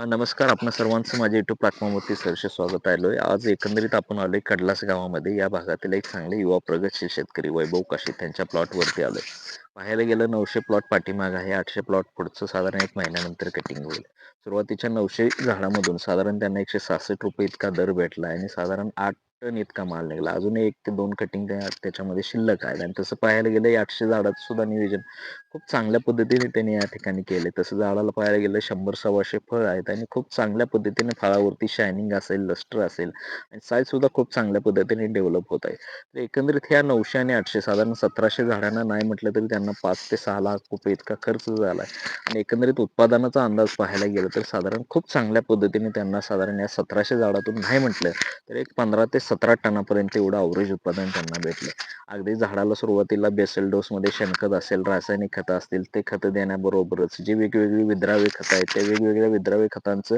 नमस्कार. आपणा सर्वांचं माझ्या युट्यूब प्लॅटफॉर्मवरती सहर्ष स्वागत आहे. आज एकंदरीत आपण आलोय कडलास गावामध्ये. या भागातील एक चांगले युवा प्रगतशील शेतकरी वैभव काशीद त्यांच्या प्लॉटवरती आलोय. पाहायला गेलं 900 प्लॉट पाठीमाग आहे. 800 प्लॉट पुढचं साधारण 1 महिन्यानंतर कटिंग होईल. सुरुवातीच्या 900 झाडामधून साधारण त्यांना ₹166 इतका दर भेटला आणि साधारण 8 टन इतका माल निघाला. अजूनही 1 ते 2 कटिंग त्याच्यामध्ये शिल्लक आहेत आणि तसं पाहायला गेलं या 800 झाडाचं सुद्धा नियोजन खूप चांगल्या पद्धतीने त्यांनी या ठिकाणी केले. तसं झाडाला पाहायला गेलं 100-125 फळ आहेत आणि खूप चांगल्या पद्धतीने फळावरती शायनिंग असेल, लस्टर असेल आणि साईज सुद्धा खूप चांगल्या पद्धतीने डेव्हलप होत आहे. तर एकंदरीत ह्या 900 आणि 800 साधारण 1700 झाडांना नाही म्हटलं तरी त्यांना 5 ते 6 लाख रुपये इतका खर्च झाला आणि एकंदरीत उत्पादनाचा अंदाज पाहायला गेला तर साधारण खूप चांगल्या पद्धतीने त्यांना साधारण या 1700 झाडातून नाही म्हटलं तर एक 15 ते 17 टनापर्यंत एवढं अवरेज उत्पादन त्यांना भेटलं. अगदी झाडाला सुरुवातीला बेसल डोसमध्ये शेणखत असेल, रासायनिक खतं असतील, ते खतं देण्याबरोबरच जी वेगवेगळी विद्राव्य खतं आहेत, त्या वेगवेगळ्या विद्राव्य खतांचं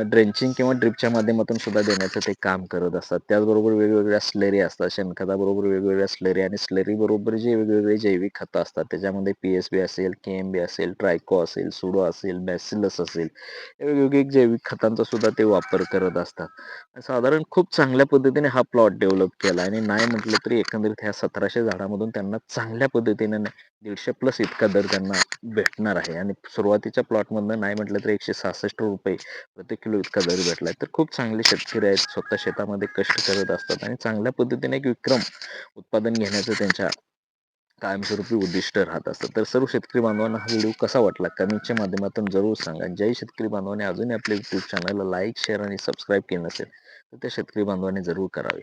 ड्रेंचिंग किंवा ड्रिपच्या माध्यमातून सुद्धा देण्याचं ते काम करत असतात. त्याचबरोबर वेगवेगळ्या स्लरी असतात. शेणखताबरोबर वेगवेगळ्या स्लरी आणि स्लरीबरोबर जे वेगवेगळे जैविक खतं असतात, त्याच्यामध्ये पी-एस-बी असेल, के-एम-बी असेल, ट्रायको असेल, सुडो असेल, बॅसिलस असेल, या वेगवेगळ्या जैविक खतांचा सुद्धा ते वापर करत असतात. साधारण खूप चांगल्या पद्धतीने हा प्लॉट डेव्हलप केला आणि नाही म्हटलं तरी एकंदरीत ह्या 1700 झाडामधून त्यांना चांगल्या पद्धतीने 150 प्लस इतका दर त्यांना भेटणार आहे आणि सुरुवातीच्या प्लॉटमधनं नाही म्हटलं तर ₹166 प्रति किलो इतका दर भेटलाय. तर खूप चांगले शेतकरी आहेत. स्वतः शेतामध्ये कष्ट करत असतात आणि चांगल्या पद्धतीने एक विक्रम उत्पादन घेण्याचं त्यांच्या कायमस्वरूपी उद्दिष्ट राहत असतं. तर सर्व शेतकरी बांधवांना हा व्हिडिओ कसा वाटला कमेंटच्या माध्यमातून जरूर सांगा. ज्याही शेतकरी बांधवांनी अजूनही आपल्या यूट्यूब चॅनलला लाईक, शेअर आणि सबस्क्राईब केलं नसेल तर त्या शेतकरी बांधवांनी जरूर करावे.